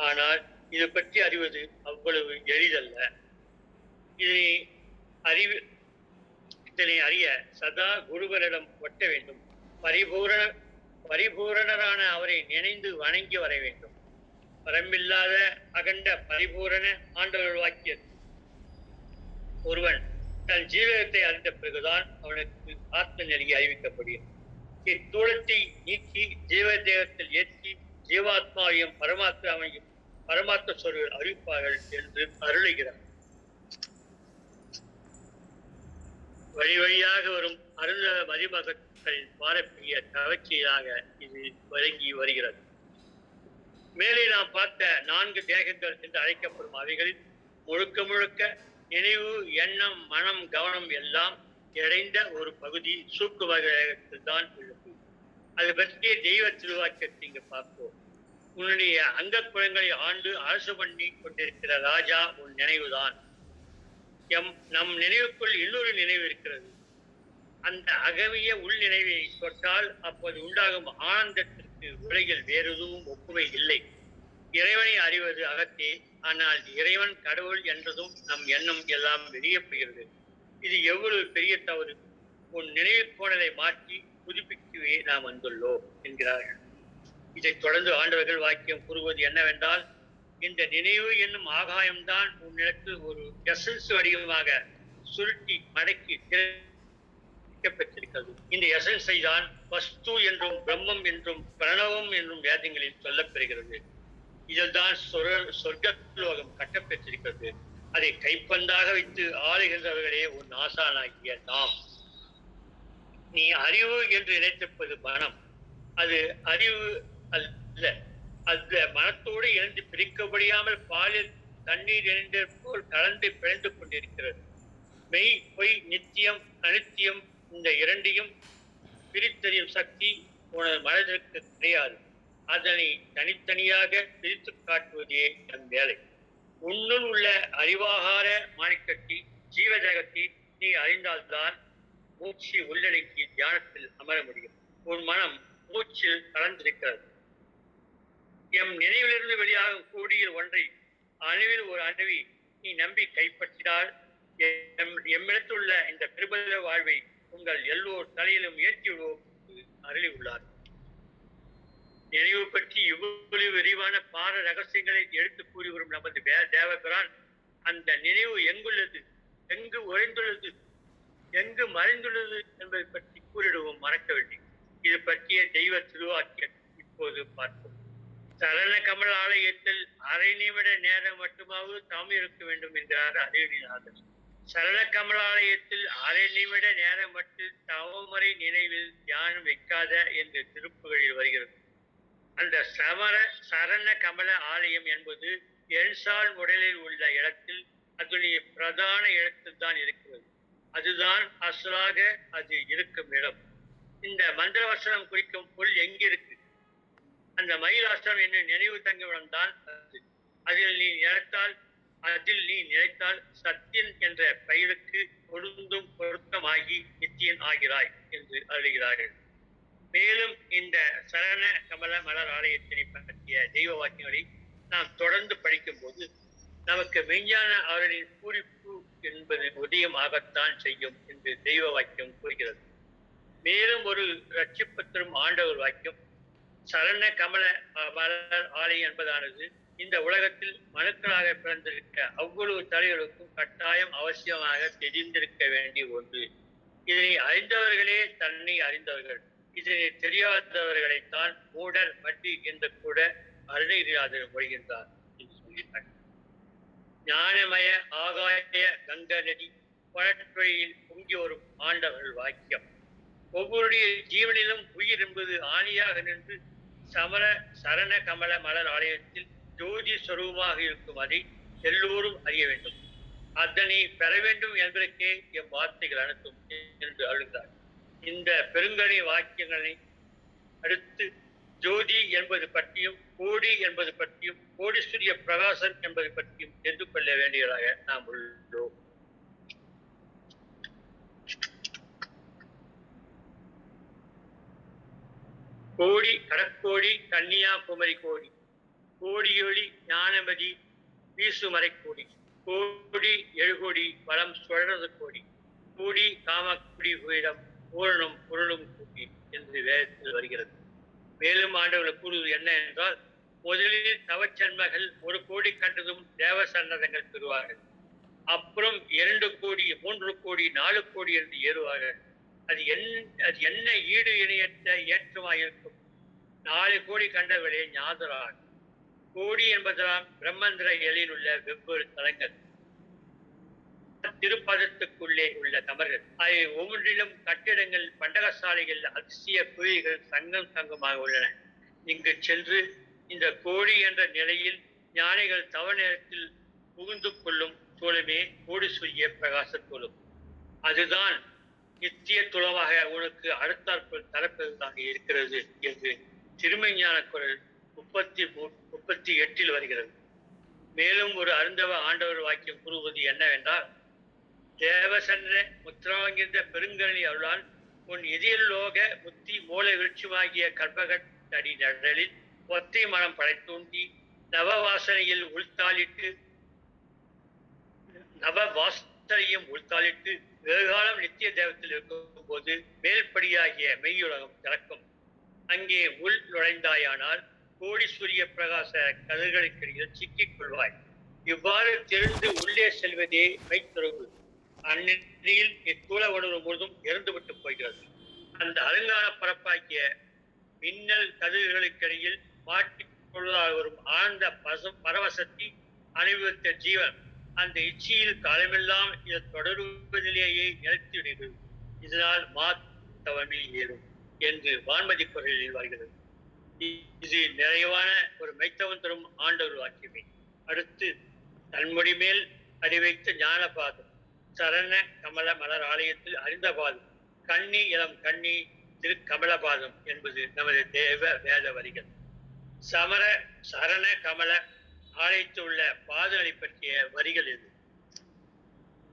ஆனால் இது பற்றி அறிவது அவ்வளவு எளிதல்ல. இதனை அறிவு இதனை அறிய சதா குருவரிடம் ஒட்ட வேண்டும். பரிபூரணரான அவரை நினைந்து வணங்கி வர வேண்டும். வரம்பில்லாத அகண்ட பரிபூரண ஆண்டவர் வாக்கியர் ஒருவன் தன் ஜீவகத்தை அறிந்த பிறகுதான் அவனுக்கு ஆத்ம நெறியை அறிவிக்கப்படும். இத்தூளத்தை நீக்கி ஜீவ தேகத்தில் ஏற்றி ஜீவாத்மாவையும் பரமாத்மாவையும் பரமாத்ம சொற்கள் அறிவிப்பார்கள் என்று அருளுகிறார். வழி வழியாக வரும் அருள மதிமகங்களின் பாரம்பரிய கவர்ச்சியாக இது வழங்கி வருகிறது. மேலே நாம் பார்த்த 4 தேகங்கள் என்று அழைக்கப்படும் அவைகளில் முழுக்க முழுக்க நினைவு, எண்ணம், மனம், கவனம் எல்லாம் இணைந்த ஒரு பகுதி சூக்கும தேகத்தில் தான் உள்ளது. அது பற்றிய தெய்வ திருவாக்கியத்தை இங்கு பார்ப்போம். உன்னுடைய அங்க குலங்களை ஆண்டு அரசு பண்ணி கொண்டிருக்கிற ராஜா உன் நினைவுதான். நம் நினைவுக்குள் இன்னொரு நினைவு இருக்கிறது. அந்த அகவிய உள் நினைவை தொட்டால் அப்போது உண்டாகும் ஆனந்தத்திற்கு உலகில் வேறு எதுவும் ஒப்புமை இல்லை. இறைவனை அறிவது அகத்தே, ஆனால் இறைவன் கடவுள் என்றதும் நம் எண்ணம் எல்லாம் வெளியப்படுகிறது. இது எவ்வளவு பெரிய தவறு! உன் நினைவு கோணலை மாற்றி புதுப்பிக்கவே நாம் வந்துள்ளோம் என்கிறார்கள். இதைத் தொடர்ந்து ஆண்டவர்கள் வாக்கியம் கூறுவது என்னவென்றால், இந்த நினைவு என்னும் ஆகாயம்தான் உன்னிடத்தில் ஒரு எசன்ஸ் வடிவமாக சுருட்டி மடக்கி பெற்றிருக்கிறது. இந்த எசன்ஸை தான் வஸ்து என்றும் பிரம்மம் என்றும் பிரணவம் என்றும் வேதங்களில் சொல்லப்பெறுகிறது. இதில்தான் சொர்க்கலோகம் கட்டப்பெற்றிருக்கிறது. அதை கைப்பந்தாக வைத்து ஆளுகின்றவர்களே உன் ஆசானாகிய நாம். நீ அறிவு என்று நினைத்திருப்பது மனம். அது அறிவு அல்ல. அந்த மனத்தோடு இணைந்து பிரிக்க முடியாமல் பாலில் தண்ணீர் இணைந்த போல் கலந்து பிழைந்து கொண்டிருக்கிறது. மெய், பொய், நித்தியம், அனித்தியம், இந்த இரண்டையும் பிரித்தறியும் சக்தி உனது மனதிற்கு கிடையாது. அதனை தனித்தனியாக பிரித்து காட்டுவதே நம் வேலை. உன்னுள் உள்ள அறிவாகார மாணிக்கத்தை, ஜீவஜகத்தை நீ அறிந்தால்தான் மூச்சு உள்ளடக்கி தியானத்தில் அமர முடியும். உன் மனம் மூச்சில் கலந்திருக்கிறது. எம் நினைவிலிருந்து வெளியாகும் கூடியில் ஒன்றை, அணுவில் ஒரு அணுவி நீ நம்பி கைப்பற்றினால் எம்மிடத்துள்ள இந்த பிரபல வாழ்வை உங்கள் எல்லோர் தலையிலும் ஏற்றிவிடுவோம் அருளி உள்ளார். நினைவு பற்றி இவ்வளவு விரிவான பார ரகசியங்களை எடுத்து கூறி வரும் நமது தேவபிரான் அந்த நினைவு எங்குள்ளது, எங்கு உறைந்துள்ளது, எங்கு மறைந்துள்ளது என்பதை பற்றி கூறிடுவோம் மறக்கவில்லை. இது பற்றிய தெய்வ திருவாக்கியம் இப்போது பார்ப்போம். சரண கமல் ஆலயத்தில் அரை நிமிட நேரம் மட்டுமாவது தாம் இருக்க வேண்டும் என்கிறார் அருளிநாதர். சரண கமல் ஆலயத்தில் அரை நிமிட நேரம் மட்டும் தவமுறை நினைவில் தியானம் வைக்காத என்று திருப்புகளில் வருகிறது. அந்த சரண கமல ஆலயம் என்பது எண்சால் உடலில் உள்ள இடத்தில் அதனுடைய பிரதான இடத்தில் தான் இருக்கிறது. அதுதான் அசலாக அது இருக்கும் இடம். இந்த மந்திர வசனம் குறிக்கும் பொருள் எங்கிருக்கு? அந்த மயிலாசனம் என்ன நினைவு தங்குமிடம் தான் அது. அதில் நீ நினைத்தால் சத்தியன் என்ற பெயருக்கு பொருந்தும் பொருத்தமாகி நித்தியன் ஆகிறாய் என்று அருளுகிறார்கள். மேலும் இந்த சரண கமல மலர் ஆலயத்தினை பற்றிய தெய்வ வாக்கியங்களை நாம் தொடர்ந்து படிக்கும் போது நமக்கு மெய்ஞான அவர்களின் பூரிப்பு என்பது உதயமாகத்தான் செய்யும் என்று தெய்வ வாக்கியம் கூறுகிறது. மேலும் ஒரு ரட்சிப்பு தரும் ஆண்டவர் வாக்கியம், சரண கமல மலர் ஆலயம் என்பதானது இந்த உலகத்தில் மனுக்களாக பிறந்திருக்க அவ்வளவு தலைவர்களுக்கும் கட்டாயம் அவசியமாக தெரிந்திருக்க வேண்டிய ஒன்று. இதனை அறிந்தவர்களே தன்னை அறிந்தவர்கள். இதனை தெரியாதவர்களைத்தான் மூடர் மட்டி என்று கூட அருணகிரிநாதர் மொழிகின்றார் என்று சொல்லிட்டார். ஞானமய ஆகாய கங்க நதி பழற்றொழியில் பொங்கி வரும் ஆண்டவர்கள் வாக்கியம். ஒவ்வொருடைய ஜீவனிலும் உயிர் என்பது ஆணியாக நின்று சரண கமல மலர் ஆலயத்தில் ஜோதி ஸ்வரூபமாக இருக்கும் அதை எல்லோரும் அறிய வேண்டும். அதனை பெற வேண்டும் என்பதற்கே எம் வார்த்தைகள் அனைத்தும் என்று அழுந்தார். இந்த பெருங்கனை வாக்கியங்களை அடுத்து ஜோதி என்பது பற்றியும் கோடி என்பது பற்றியும் கோடீஸ்வரிய பிரகாசம் என்பது பற்றியும் தெரிந்து கொள்ள வேண்டியதாக நாம் உள்ளோம். கோடி கடற்கோடி கன்னியாகுமரி கோடி, கோடியொளி ஞானமதி வீசுமறை கோடி, கோடி கோடி வளம் சுழறது கோடி கூடி காமக்குடி உயிரம் பூரணம் பொருளும் கூடி என்று வேதத்தில் வருகிறது. மேலும் ஆண்டவர்கள் கூறுவது என்ன என்றால், முதலில் தவச்சன்மகள் 1 கோடி கண்டதும் தேவ சன்னதங்கள் பெறுவார்கள். அப்புறம் 2 கோடி 3 கோடி 4 கோடி என்று ஏறுவார்கள். அது என்ன ஈடு இணையற்ற ஏற்றமாயிருக்கும். 4 கோடி கண்டவர்களே ஞாதரான். கோடி என்பதெல்லாம் பிரம்மந்திர எழில் உள்ள வெவ்வேறு தலங்கள், திருப்பதத்துக்குள்ளே உள்ள தமர்கள். அவை ஒவ்வொன்றிலும் கட்டிடங்கள், பண்டகசாலைகள், அதிசய குழிகள் சங்கமாக உள்ளன. இங்கு சென்று இந்த கோடி என்ற நிலையில் ஞானிகள் தவ நேரத்தில் புகுந்து கொள்ளும் தோளுமே கோடி சூரிய பிரகாசத்தோளும். அதுதான் நித்திய துளமாக உனக்கு அடுத்தாற்போல் தரப்பதாக இருக்கிறது என்று திருமைஞான குரல் 38 வருகிறது. மேலும் ஒரு அருந்தவ ஆண்டவர் வாக்கியம் கூறுவது என்னவென்றால், தேவசன்ற முத்திராங்கிருந்த பெருங்கரணி அருளால் உன் எதிர்லோக முத்தி மூல விருட்சமாகிய கற்பகத்தடி நடலில் ஒத்தை மரம் படைத்தூண்டி நவவாசனையில் உள்தாளிட்டு வெகுகாலம் நித்திய தேவத்தில் இருக்கும் போது மேல்படியாகிய மெய்யுலகம் திறக்கும். அங்கே உள் நுழைந்தாயானால் கோடி சூரிய பிரகாச கதிர்களுக்கிடையில் சிக்கிக் கொள்வாய். இவ்வாறு தெரிந்து உள்ளே செல்வதே மெய்த்துறவு. அந்நிலையில் இத்தூள உணர்வு முழுதும் இறந்துவிட்டு போகிறது. அந்த அலங்கார பரப்பாக்கிய மின்னல் கதிர்களுக்கிடையில் மாட்டிக் கொள்வதால் வரும் ஆழ்ந்த பரவசத்தை அனுபவித்த ஜீவன் அந்த இச்சையில் காலமெல்லாம் இதை தொடருவதிலேயே நிறுத்தி விடுகிறது. இதனால் மாத்தவமே ஏறும் என்று வான்மதி குரலில் வருகிறது. இது நிறைவான ஒரு மெய்த்தவன் தரும் ஆண்டவர் வாக்கியமே. அடுத்து தன்முடி மேல் அறிவைத்த ஞான பாதம், சரண கமல மலர் ஆலயத்தில் அறிந்த பாதம், கண்ணி இளம் கண்ணி திருக்கமலபாதம் என்பது நமது தேவ வேத வரிகள். சரண கமல ஆலயத்தில் உள்ள பாதங்களை பற்றிய வரிகள் இது.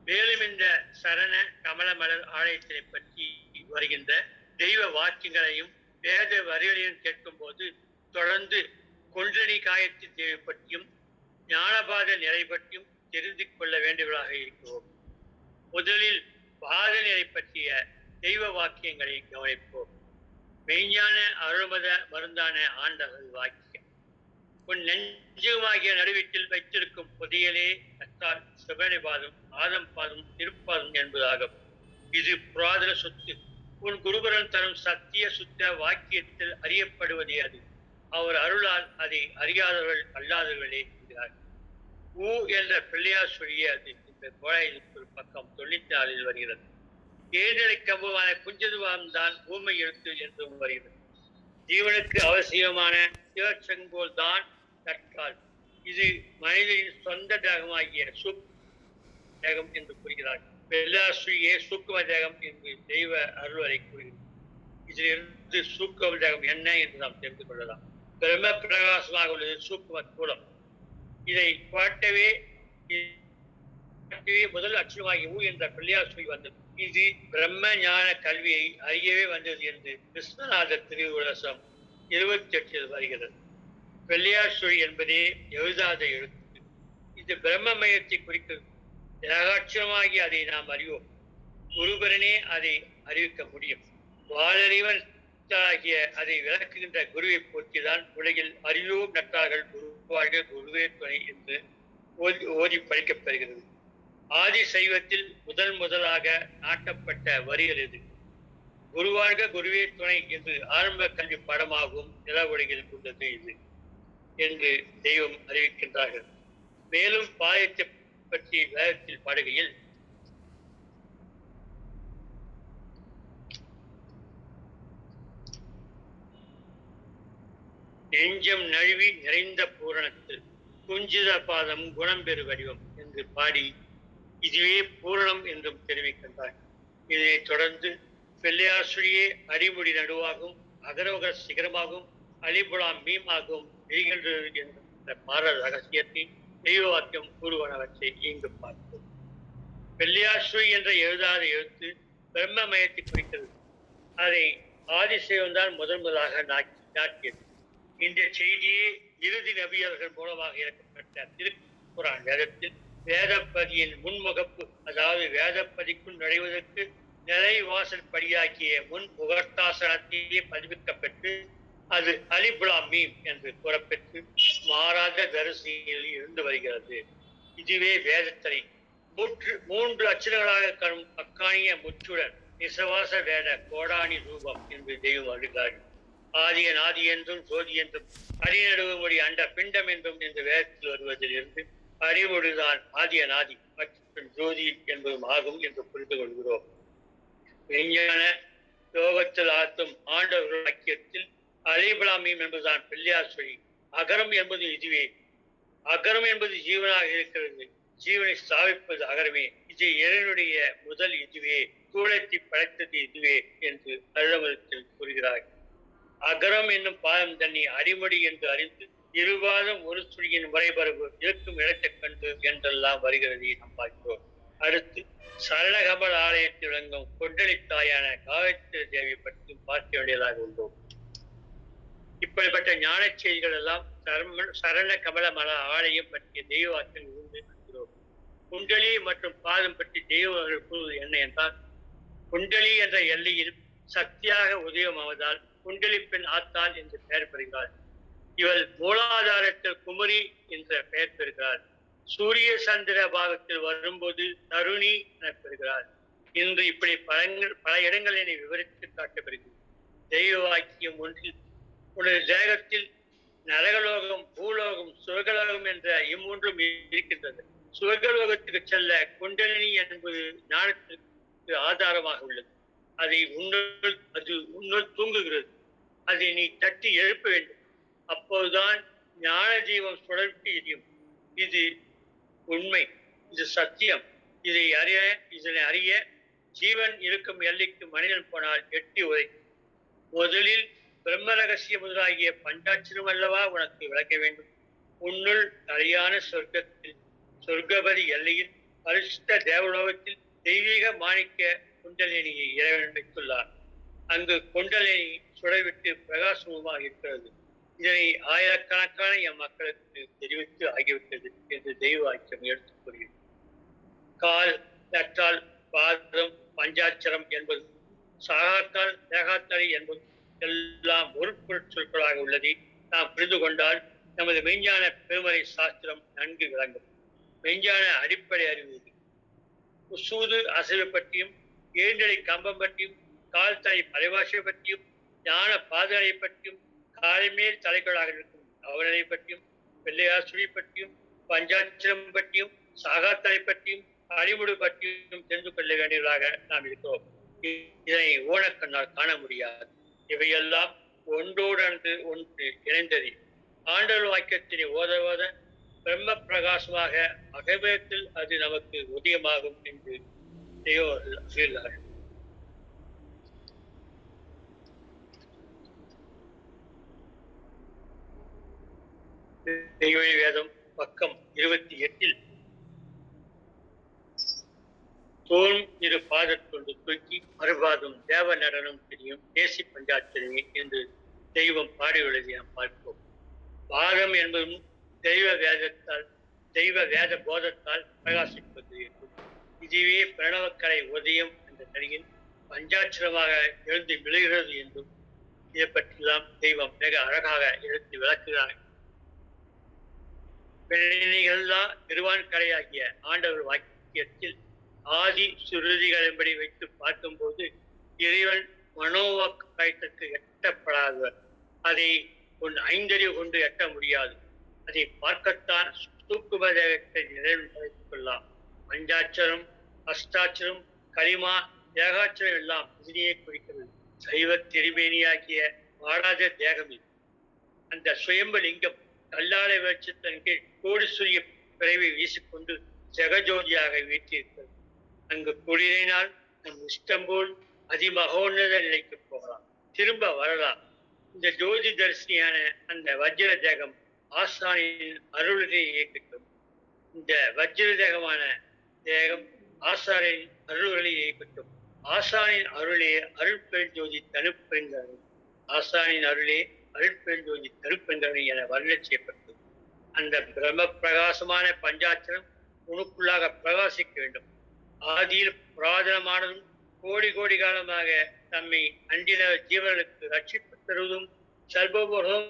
மேலும் இந்த சரண கமல மலர் ஆலயத்தினை பற்றி வருகின்ற தெய்வ வாக்கியங்களையும் வேத வரிகளையும் கேட்கும் போது தொடர்ந்து கொன்றணி காயத்து தேவை பற்றியும் ஞானபாத நிலை பற்றியும் தெரிந்து கொள்ள வேண்டியவர்களாக இருக்கிறோம். முதலில் பாத நிலை பற்றிய தெய்வ வாக்கியங்களை கவனிப்போம். மெய்ஞான அருள்மத மருந்தான ஆண்டவர் வாக்கியம், உன் நெஞ்சுமாகிய நடுவீட்டில் வைத்திருக்கும் புதையலே கத்தால் சிவனி பாதம், ஆதம் பாதம், திருப்பாதம் என்பதாகும். இது புராதன சொத்து. உன் குருபரன் தரும் சத்திய சுத்த வாக்கியத்தில் அறியப்படுவதே அது. அவர் அருளால் அதை அறியாதவர்கள் அல்லாதவர்களே என்கிறார். ஊ என்ற பிள்ளையார் சொல்லிய அது இந்த கோழையில் பக்கம் 94 வருகிறது. ஏழ்நிலை கம்புவான குஞ்சதுவாம் தான் ஊமை எழுத்து என்றும் வருகிறது. ஜீவனுக்கு அவசியமான சிவச்செங்கோல் தான் தற்கால். இது மனிதனின் சொந்த தேகமாகிய சுக் தேகம் என்று கூறுகிறார். வெள்ளாஸ்ரீயே சூக்கும தேகம் என்று தெய்வ அருள்வரை கூறுகிறது. இதிலிருந்து சூக்கும தேகம் என்ன என்று நாம் தெரிந்து கொள்ளலாம். பிரம்ம பிரகாசமாக உள்ளது சூக்கும தூளம். இதை காட்டவே முதல் அச்சமாகி ஊ என்ற பிள்ளையாஸ்ரீ வந்தது. இது பிரம்ம ஞான கல்வியை அறியவே வந்தது என்று கிருஷ்ணநாத திருவுலசம் 28 வருகிறது. பிள்ளையாஸ்ரீ என்பதே எழுதாத எழுத்து. இது பிரம்ம மயத்தை குறிக்கிறது. ஏகாட்சமாகி அதை நாம் அறிவோம். குருபரனே அதை அறிவிக்க முடியும். வாழறிவன் ஆகிய அதை விளக்குகின்ற குருவை போற்றிதான் உலகில் அறிவோம் நட்டார்கள் குருவாழ்க குருவே துணை என்று ஓதி படிக்கப்பெறுகிறது. ஆதி சைவத்தில் முதலாக நாட்டப்பட்ட வரிகள் இது. குருவாழ்க குருவே துணை என்று ஆரம்ப கல்வி பாடமாகவும் நில உலகில் கொண்டது இது என்று தெய்வம் அறிவிக்கின்றார்கள். மேலும் பாயத்தை பற்றி வேதத்தில் பாடுகையில், நெஞ்சம் நழுவி நிறைந்த பூரணத்தில் குஞ்சித பாதம் குணம் பெறு வடிவம் என்று பாடி இதுவே பூரணம் என்றும் தெரிவிக்கின்றார். இதனைத் தொடர்ந்து பிள்ளையாசுரியே அடிமுடி நடுவாகவும் அகரோக சிகரமாகவும் அலிபுலாம் மீமாகவும் இருக்கின்றது என்ற பாரத ரகசியத்தை தெய்வ வாக்கியம் கூறுவனவற்றை இங்கு பார்ப்போம். பிள்ளையாசுரி என்ற எழுதாத எழுத்து பிரம்மமயத்தை குறிக்கிறது. அதை ஆதிசைவன்தான் முதலாக நாட்டியது. இந்த செய்தியே இறுதி நபியர்கள் மூலமாக இறக்கப்பட்ட திருக்குரான் வேதத்தில் வேதப்பதியின் முன்முகப்பு, அதாவது வேதப்பதிக்குள் நுழைவதற்கு நிலைவாசல் படியாக்கிய முன் முகத்தாசனத்தையே பதிவிக்கப்பெற்று அது அலிபுலாம் மீம் என்று கூறப்பெற்று மாறாத தரிசையில் இருந்து வருகிறது. இதுவே வேதத்தலை மூன்று அச்சரங்களாக காணும் அக்காணிய முற்றுடன் நிசவாச வேத கோடானி ரூபம் என்று தெய்வம் அழுகாடி ஆதியன் ஆதி என்றும் சோதி என்றும் அடிநடுவுமொழி அண்ட பிண்டம் என்றும் இந்த வேதத்தில் வருவதில் இருந்து அறிவொழுதான் ஆதியன் ஆதி மற்றும் ஜோதி என்பதும் ஆகும் என்று புரிந்து கொள்கிறோம். விஞ்ஞான யோகத்தில் ஆற்றும் ஆண்டவர்கள் வாக்கியத்தில் அலிபுலாமீம் என்பதுதான் பிள்ளையார் சொல்லி. அகரம் என்பது இதுவே. அகரம் என்பது ஜீவனாக இருக்கிறது. ஜீவனை ஸ்தாபிப்பது அகரமே. இது இறைவனுடைய முதல் இதுவே. சூழத்தை படைத்தது இதுவே என்று அருளமதத்தில் கூறுகிறார். அகரம் என்னும் பாதம் தன்னை அடிமொழி என்று அறிந்து இருபாதம் ஒரு சுழியின் முறைபரவு இருக்கும் இடத்தைக் கண்டு என்றெல்லாம் வருகிறதை நாம் பார்க்கிறோம். அடுத்து சரணகமல் ஆலயத்தில் விளங்கும் கொண்டலி தாயான காயத்ரி தேவி பற்றி பார்க்க வேண்டியதாக உள்ளோம். இப்படிப்பட்ட ஞான செய்திகள் எல்லாம் சரண கமல மல ஆலயம் பற்றிய தெய்வாற்றல் இருந்து வருகிறோம். குண்டலி மற்றும் பாதம் பற்றி தெய்வங்கள் கூறுவது என்ன என்றால், குண்டலி என்ற எல்லையில் சக்தியாக உதயமாவதால் குண்டலி பெண் ஆத்தாள் என்று பெயர் பெறுகிறார். இவள் மூலாதாரத்தில் குமரி என்ற பெயர் பெறுகிறார். சூரிய சந்திர பாகத்தில் வரும்போது தருணி என பெறுகிறார். இன்று இப்படி பல இடங்களில் விவரித்து காட்டப்படுகிறது. தெய்வ வாக்கியம் ஒன்றில் உனது தேகத்தில் நரகலோகம், பூலோகம், சுவர்கலோகம் என்ற இம்மூன்றும் இருக்கின்றது. சுவர்கலோகத்துக்கு செல்ல குண்டலினி என்பது ஞானத்திற்கு ஆதாரமாக உள்ளது. அது உன்னுள் தூங்குகிறது. அதை நீ தட்டி எழுப்ப வேண்டும். அப்போதுதான் ஞான ஜீவம் சுழற்சி எரியும். இது உண்மை, இது சத்தியம். இதனை அறிய ஜீவன் இருக்கும் எல்லைக்கு மனிதன் போனால் எட்டி உதைக்கும். முதலில் பிரம்ம ரகசிய முதலாகிய பஞ்சாட்சரம் அல்லவா உனக்கு விளக்க வேண்டும். உன்னுள் சரியான சொர்க்கத்தில் சொர்க்கபதி எல்லையில் பரிசுத்த தேவலோகத்தில் தெய்வீக மாணிக்க குண்டலினியை இறைவன் வைத்துள்ளார். அங்கு குண்டலினி சுடவிட்டு பிரகாசமாக இருக்கிறது. இதனை ஆயிரக்கணக்கான எம் மக்களுக்கு தெரிவித்து ஆகிவிட்டது என்று தெய்வ வாக்கியம் எடுத்துக் கூறுகிறது. கால், நற்றால், பாதம், பஞ்சாட்சரம் என்பது சாகாத்தால் தேகாத்தலை என்பது எல்லாம் ஒரு சொற்களாக உள்ளதை நாம் புரிந்து கொண்டால் நமது மெய்ஞான பெருமறை சாஸ்திரம் நன்கு விளங்கும். மெய்ஞான அடிப்படை அறிவு சூது அசைவு பற்றியும், ஏண்டலை கம்பம் பற்றியும், கால் தலை பரிபாஷை பற்றியும், ஞான பாதனை பற்றியும், காலை மேல் தலைகளாக இருக்கும் அவனை பற்றியும், வெள்ளையாசுரி பற்றியும், பஞ்சாட்சரம் பற்றியும், சாகாத்தலை பற்றியும், அடிமுடு பற்றியும் தெரிந்து கொள்ள வேண்டியவர்களாக நாம் இருக்கிறோம். இதனை ஓனக்கண்ணால் காண முடியாது. இவையெல்லாம் ஒன்றோடு ஒன்று இணைந்தது. ஆண்டவர் வாக்கியத்தினை ஓத ஓத பிரம்ம பிரகாசமாக அகவேத்தில் அது நமக்கு உதயமாகும் என்று சொல்கிறார்கள். தெய்வழி வேதம் பக்கம் 28 தோல் இரு பாதத்தொண்டு தூக்கி மறுபாதம் தேவ நடனம் தெரியும் தேசி பஞ்சாட்சரமே என்று தெய்வம் பாடியுள்ளதை நாம் பார்ப்போம். பாதம் என்பதும் தெய்வ வேத போதத்தால் பிரகாசிப்பது என்றும், இதுவே பிரணவக்கலை உதயம் என்ற தனியில் பஞ்சாட்சரமாக எழுந்து விழுகிறது என்றும் இதை பற்றியெல்லாம் தெய்வம் மிக அழகாக எழுத்து விளக்குகிறார். பெண்ணிகள்தான் திருவான் கரையாகிய ஆண்டவர் வாக்கியத்தில் ஆதி சுருதிகளின்படி வைத்து பார்க்கும்போது இறைவன் மனோவாக்கு எட்டப்படாதவர். அதை ஐந்தறிவு கொண்டு எட்ட முடியாது. அதை பார்க்கத்தான் தூக்குமதத்தை நிறைவேற்றிக் கொள்ளலாம். பஞ்சாட்சரம், அஷ்டாட்சரம், கலிமா, ஏகாட்சரம் எல்லாம் இதனையே குறிக்கிறது. சைவ திருமேனியாகிய வாடாத தேகம் இது. அந்த சுயம்பு லிங்கம் கல்லாலை வெளிச்சத்தின் கீழ் கோடிசூரிய பிறவை வீசிக்கொண்டு ஜெகஜோதியாக வீட்டிருக்கிறது. அங்கு குளிரினால் நம் இஷ்டம் போல் அதிமகோன்னத நிலைக்கு போகலாம், திரும்ப வரலாம். இந்த ஜோதி தரிசனியான அந்த வஜ்ர தேகம் ஆசானின் அருளை இயக்கட்டும். இந்த வஜ்ர தேகமான தேகம் ஆசாரின் அருள்களை இயக்கட்டும். ஆசானின் அருளே அருள்பெருஞ்சோதி தனுப்பெருங்கருணை, ஆசானின் அருளே அருள்பெருஞ்சோதி தனுப்பெருங்கருணை என வர்ணனை செய்யப்பட்டது. அந்த பிரம்ம பிரகாசமான பஞ்சாட்சரம் உனக்குள்ளாக பிரகாசிக்க வேண்டும். ஆதியில் புராதனமானதும் கோடி கோடி காலமாக தம்மை அண்டின ஜீவர்களுக்கு ரட்சிப்பு தருவதும் சர்வபோகம்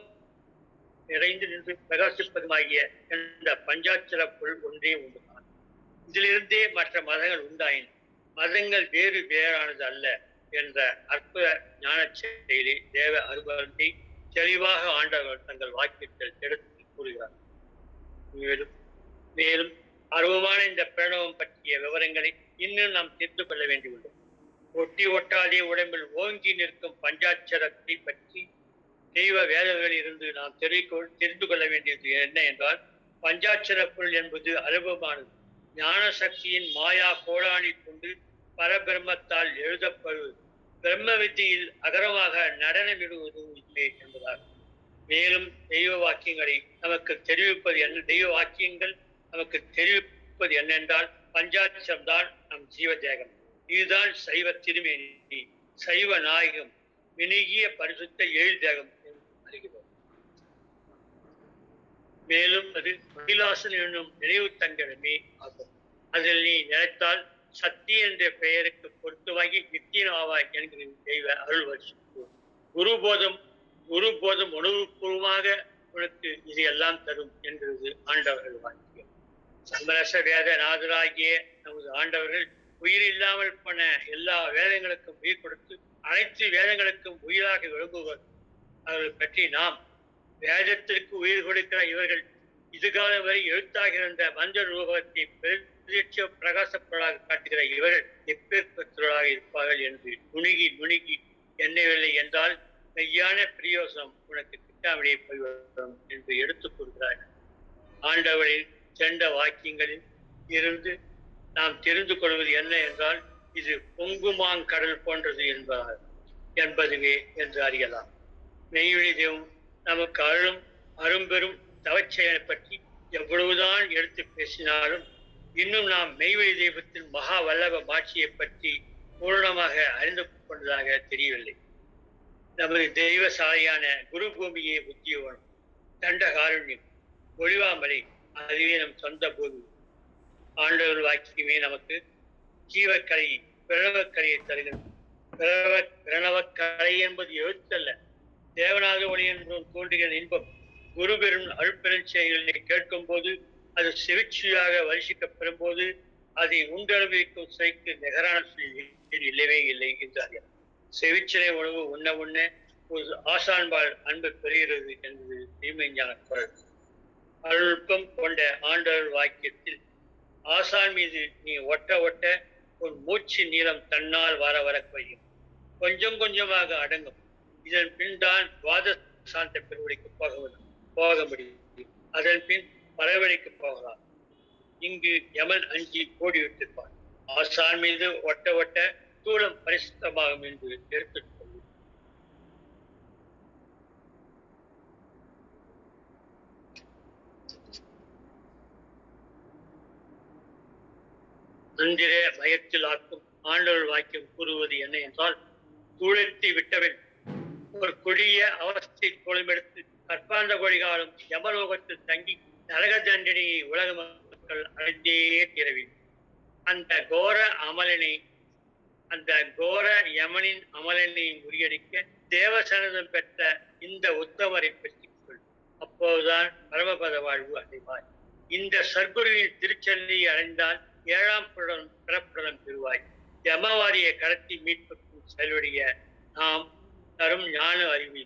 நிறைந்து நின்று பிரகாசிப்பதுமாகிய இந்த பஞ்சாட்சர பொருள் ஒன்றே உண்டுதான். இதிலிருந்தே மற்ற மதங்கள் உண்டாயின. மதங்கள் வேறு வேறானது அல்ல என்ற அற்புத ஞான செயலை தேவ அருபந்தை தெளிவாக ஆண்டவர்கள் தங்கள் வாக்கியத்தில் எடுத்து கூறுகிறார். மேலும் மேலும் அருவமான இந்த பிரணவம் பற்றிய விவரங்களை இன்னும் நாம் தெரிந்து கொள்ள வேண்டியுள்ளது. ஒட்டி ஒட்டாதே உடம்பில் ஓங்கி நிற்கும் பஞ்சாட்சரத்தை பற்றி தெய்வ வேதங்களில் இருந்து நாம் தெரிந்து கொள்ள வேண்டியது என்ன என்றால், பஞ்சாட்சர பொருள் என்பது அனுபவமானது. ஞான சக்தியின் மாயா கோடானி கொண்டு பரபிரம்மத்தால் எழுதப்படுவது. பிரம்ம வித்தியில் அகரமாக நடனமிடுவதும் இல்லை என்பதாகும். மேலும் தெய்வ வாக்கியங்களை நமக்கு தெரிவிப்பது என்ன? தெய்வ வாக்கியங்கள் நமக்கு தெரிவிப்பது என்னென்றால், பஞ்சாட்சரம் தான் நம் ஜீவ தேகம். இதுதான் சைவ திருமேனி, சைவ நாயகம், வினிகிய பரிசுத்த ஏழு தேகம் என்று அறிகிறோம். மேலும் அது கைலாசன் என்னும் நினைவு தங்கமே ஆகும். அதில் நீ நினைத்தால் சக்தி என்ற பெயருக்கு பொருத்தமாகி நித்தியனாவாய் என்கிற தெய்வ அருள் வருஷம். குருபோதம் உணர்வுபூர்வமாக உனக்கு இது எல்லாம் தரும் என்கிறது ஆண்டவர்கள் வாக்கியம். சமரச வேத நாதராகிய நமது ஆண்டவர்கள் உயிர் இல்லாமல் போன எல்லா வேதங்களுக்கும் உயிர் கொடுத்து அனைத்து வேதங்களுக்கும் உயிராக விளங்குவர். அவர்கள் பற்றி நாம் வேதத்திற்கு உயிர் கொடுக்கிற இவர்கள் இதுகாலம் வரை எழுத்தாக இருந்த மஞ்சள் ரூபத்தை பிரகாசப்பொருளாக காட்டுகிற இவர்கள் எப்பேற்பொருளாக இருப்பார்கள் என்று நுணுகி எண்ணவில்லை என்றால் மெய்யான பிரயோசனம் உனக்கு கிட்டாமலே போய்விடும் என்று எடுத்துக் கூறுகிறார்கள். ஆண்டவரின் சென்ற வாக்கியங்களில் இருந்து நாம் தெரிந்து கொள்வது என்ன என்றால், இது பொங்குமாங்கடல் போன்றது என்பதுவே என்று அறியலாம். மெய்வழி தெய்வம் நமக்கு அரும்பெரும் தவச்செயலை பற்றி எவ்வளவுதான் எடுத்து பேசினாலும் இன்னும் நாம் மெய்வழி தெய்வத்தின் மகா வல்லப மாட்சியை பற்றி பூரணமாக அறிந்து கொண்டதாக தெரியவில்லை. நமது தெய்வ சாலையான குரு பூமியை புத்தியோகம், தண்டகாருண்யம், ஒளிவாமலை அதுவே நம் சொந்த பூமி. ஆண்டவர் வாக்கியமே நமக்கு ஜீவக்கலை பிரணவக்கலையை தருகிறது. பிரணவக்கலை என்பது எழுத்தல்ல, தேவநாத ஒளி என்றும் தோன்றுகிற இன்பம். குரு பெரும் அருட்பெருஞ்செயல்களை கேட்கும் போது, அது செவிச்சியாக வருஷிக்கப்பெறும் போது அதை உண்டனுபவிக்கும் சுவைக்கு நிகரான இல்லவே இல்லை என்றார். செவிச்சிலை உணவு உண்ண ஒரு ஆசான்பால் அன்பு பெறுகிறது என்பது தீமைஞான குரல். அருள்பம் கொண்ட ஆண்டவர் வாக்கியத்தில் ஆசான் மீது நீ ஒட்ட உன் மூச்சு நீளம் தன்னால் வர குறையும், கொஞ்சம் கொஞ்சமாக அடங்கும். இதன் பின் தான் துவாத சாந்த பெருவழிக்கு போக முடியும். அதன் பின் பரவழிக்கு போகலாம். இங்கு யமன் அஞ்சி ஓடிவிட்டிருப்பான். ஆசான் மீது ஒட்ட தூளம் பரிசுத்தமாகும் என்று எடுத்துக் கொள்ளும். மந்திர பயத்தில் ஆக்கும் ஆண்டவர் வாக்கியம் கூறுவது என்ன என்றால், தூளத்தை விட்டவன் ஒரு கொடிய அவஸ்தை தோளமெடுத்து கற்பாந்த கொடிகாலம் யமலோகத்தில் தங்கி நரக தண்டனையை உலக மக்கள் அடைந்தே தீரவில்லை. அந்த கோர யமனின் அமலனை முறியடிக்க தேவசனதம் பெற்ற இந்த உத்தமரை பெற்றுக்கொள். அப்போதுதான் பரமபத வாழ்வு அடைவாய். இந்த சர்க்குருவின் திருச்செல்லை அடைந்தால் 7ஆம் பிறப்புடன் பெறுவாய். யமவாரியை கடத்தி மீட்புக்கும் செயலுடைய நாம் தரும் ஞான அறிவு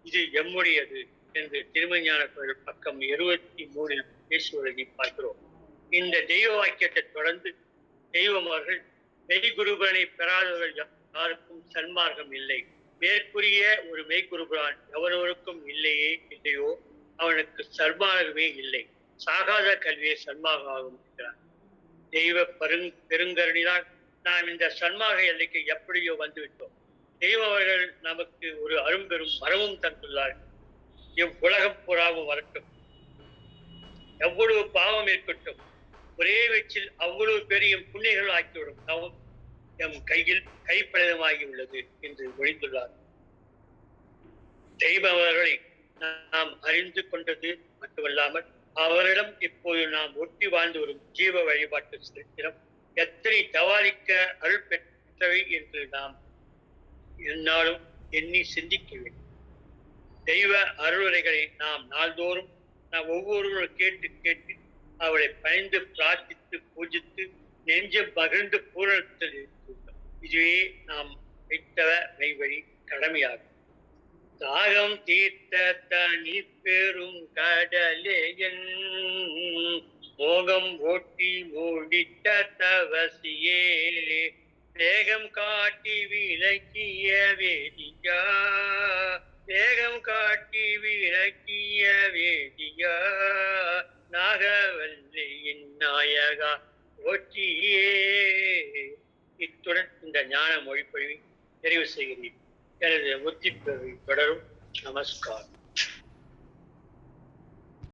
இது எம்முடையது என்று திருமஞான கோயில் பக்கம் 23 பேசுவதை பார்க்கிறோம். இந்த தெய்வ வாக்கியத்தை தொடர்ந்து தெய்வமார்கள் மெய்குருபனை பெறாதவர்கள் யாருக்கும் சன்மார்க்கம் இல்லை. மேற்கூறிய ஒரு மெய்குருபுரான் எவனவருக்கும் இல்லையோ அவனுக்கு சன்மார்க்கமே இல்லை. சாகாத கல்வியை சன்மார்க்கம் ஆகும் என்கிறார். தெய்வ பெருங்கருணினால் நாம் இந்த சன்மார்க்க எல்லைக்கு எப்படியோ வந்துவிட்டோம். தெய்வவர்கள் நமக்கு ஒரு அரும்பெரும் மரமும் தந்துள்ளார்கள். இவ்வுலகம் புறாவும் வரட்டும், எவ்வளவு பாவம் இருக்கட்டும், ஒரே வச்சில் அவ்வளவு பெரிய புண்ணியர்கள் ஆக்கிவிடும் தவம் எம் கையில் கைப்பழமாகி உள்ளது என்று ஒழித்துள்ளார். தெய்வவர்களை நாம் அறிந்து கொண்டது மட்டுமல்லாமல் அவரிடம் இப்போது நாம் ஒட்டி வாழ்ந்து வரும் ஜீவ வழிபாட்டு சரித்திரம் எத்தனை தவாலிக்க அருள் பெற்றவை என்று நாம் என்னாலும் எண்ணி சிந்திக்க வேண்டும். தெய்வ அருளுரைகளை நாம் நாள்தோறும் நாம் ஒவ்வொருவரும் கேட்டு கேட்டு அவளை பணிந்து பிரார்த்தித்து பூஜித்து நெஞ்சம் பகிர்ந்து பூரணத்தில் இருக்கின்றோம். இதுவே நாம் வைத்தவ மெய்வழி கடமையாகும். தாகம் தீர்த்த தனி பெரும் கடலேயன் மோகம் ஓட்டி மூடிட்ட தவசியே வேகம் காட்டி விளக்கிய வேதியா வேகம் காட்டி விளக்கிய வேதியா நாகவல்லியின் நாயகா ஓட்டியே. இத்துடன் இந்த ஞான மொழிப்பொழிவை நிறைவு செய்கிறேன். எனது முத்திப்பெருமை தொடரும். நமஸ்காரம்.